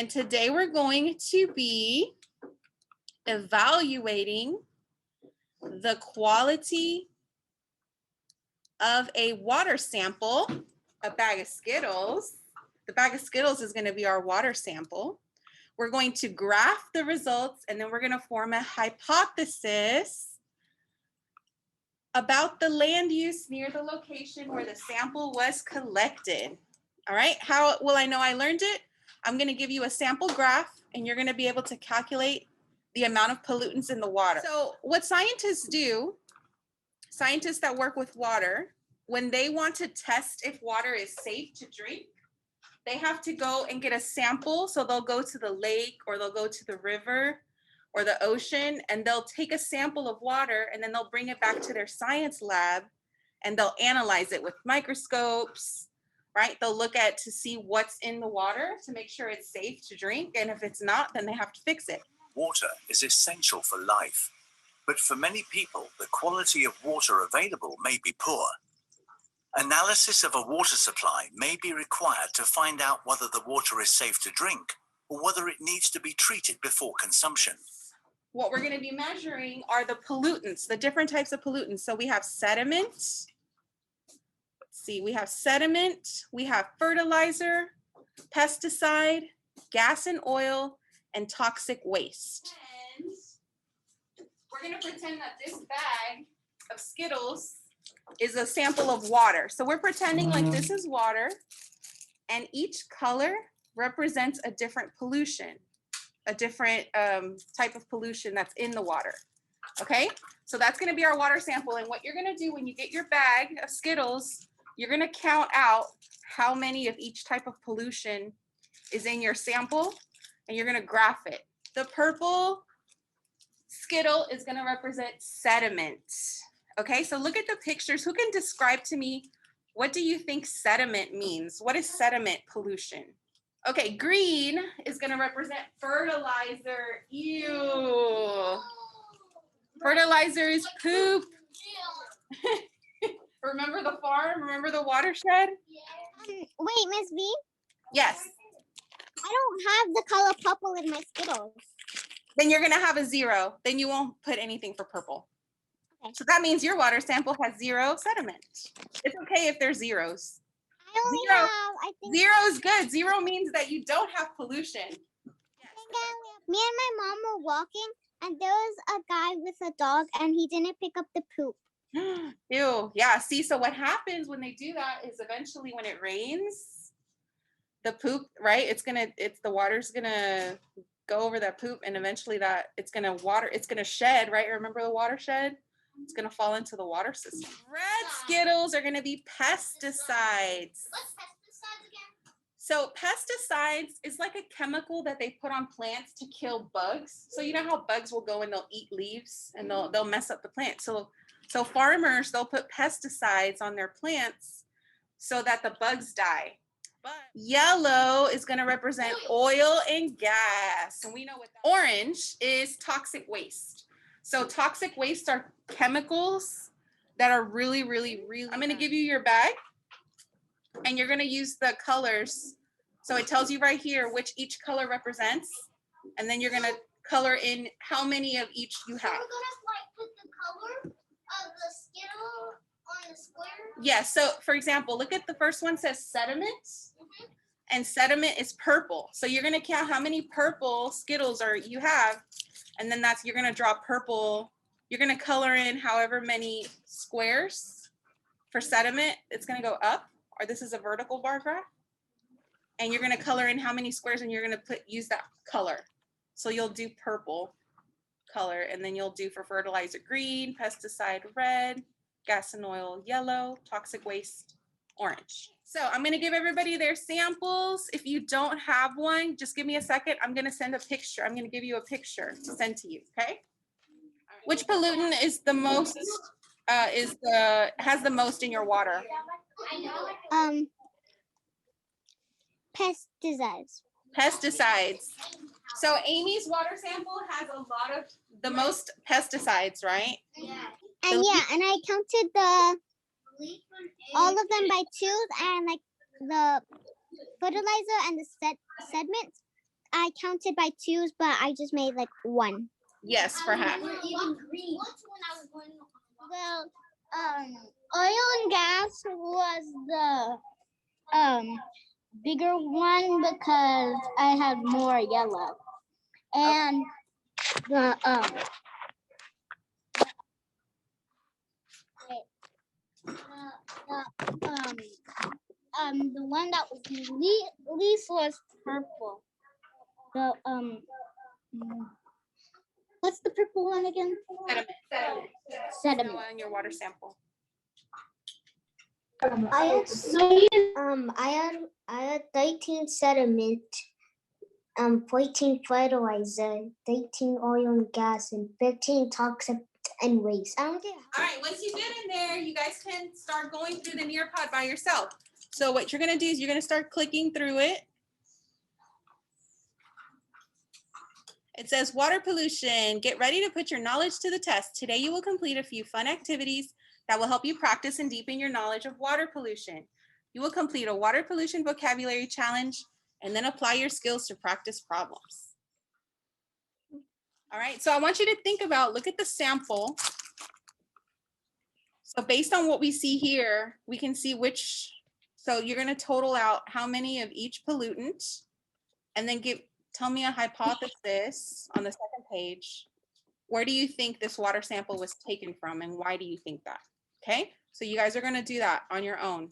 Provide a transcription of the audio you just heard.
And today we're going to be evaluating the quality of a water sample, a bag of Skittles. The bag of Skittles is going to be our water sample. We're going to graph the results, and then we're going to form a hypothesis about the land use near the location where the sample was collected. All right, how will I know I learned it? I'm going to give you a sample graph, and you're going to be able to calculate the amount of pollutants in the water. So what scientists do, scientists that work with water, when they want to test if water is safe to drink, they have to go and get a sample. So they'll go to the lake, or they'll go to the river or the ocean, and they'll take a sample of water, and then they'll bring it back to their science lab, and they'll analyze it with microscopes, right? They'll look at to see what's in the water to make sure it's safe to drink. And if it's not, then they have to fix it. Water is essential for life, but for many people, the quality of water available may be poor. Analysis of a water supply may be required to find out whether the water is safe to drink or whether it needs to be treated before consumption. What we're going to be measuring are the pollutants, the different types of pollutants. So we have sediment. Let's see, we have sediment, we have fertilizer, pesticide, gas and oil, and toxic waste. And we're going to pretend that this bag of Skittles is a sample of water. So we're pretending like this is water, and each color represents a different pollution, a different type of pollution that's in the water. Okay, so that's going to be our water sample. And what you're going to do when you get your bag of Skittles, you're going to count out how many of each type of pollution is in your sample, and you're going to graph it. The purple Skittle is going to represent sediment. Okay, so look at the pictures. Who can describe to me, what do you think sediment means? What is sediment pollution? Okay, green is going to represent fertilizer. Ew. Fertilizer is poop. Remember the farm? Remember the watershed? Wait, Miss V? Yes. I don't have the color purple in my Skittles. Then you're going to have a 0. Then you won't put anything for purple. Okay. So that means your water sample has 0 sediment. It's okay if there's zeros. I only 0. have, I think. 0 is good. 0 means that you don't have pollution. Me and my mom were walking, and there was a guy with a dog, and he didn't pick up the poop. Ew. Yeah. See, so what happens when they do that is eventually when it rains, the poop, right? The water's gonna go over that poop, and eventually it's gonna shed, right? Remember the watershed? It's gonna fall into the water system. Red Skittles are gonna be pesticides. What's pesticides again? So pesticides is like a chemical that they put on plants to kill bugs. So you know how bugs will go and they'll eat leaves and they'll mess up the plant. So farmers, they'll put pesticides on their plants so that the bugs die. But yellow is going to represent oil and gas. And we know what that is. Orange is toxic waste. So toxic waste are chemicals that are really, really, really. I'm going to give you your bag, and you're going to use the colors. So it tells you right here which each color represents. And then you're going to color in how many of each you have. So we're going to put the color of the Skittle on the square? Yes. Yeah, so for example, look at the first one says sediment. And sediment is purple. So you're going to count how many purple Skittles you have. And then you're going to draw purple. You're going to color in however many squares for sediment. It's going to go up, or this is a vertical bar graph. And you're going to color in how many squares, and you're going to use that color. So you'll do purple color, and then you'll do for fertilizer green, pesticide red, gas and oil yellow, toxic waste orange. So I'm going to give everybody their samples. If you don't have one, just give me a second. I'm going to send a picture. I'm going to give you a picture to send to you. Okay. Which pollutant is the most, has the most in your water? Pesticides. Pesticides. So Amy's water sample has the most pesticides, right? Yeah. And and I counted all of them by 2, and like the fertilizer and the sediment, I counted by twos, but I just made like one. Yes, perhaps. Well, oil and gas was the bigger one because I had more yellow, and the the one that was least was purple. The what's the purple one again? Sediment. On your water sample. I had 13 sediment, 14 fertilizer, 13 oil and gas, and 15 toxic and waste. I don't get All right, once you get in there, you guys can start going through the Nearpod by yourself. So what you're gonna do is you're gonna start clicking through it. It says water pollution. Get ready to put your knowledge to the test. Today you will complete a few fun activities that will help you practice and deepen your knowledge of water pollution. You will complete a water pollution vocabulary challenge and then apply your skills to practice problems. All right, so I want you to think about, look at the sample. So based on what we see here, we can see which, so you're gonna total out how many of each pollutant and then tell me a hypothesis on the second page. Where do you think this water sample was taken from and why do you think that? Okay, so you guys are gonna do that on your own.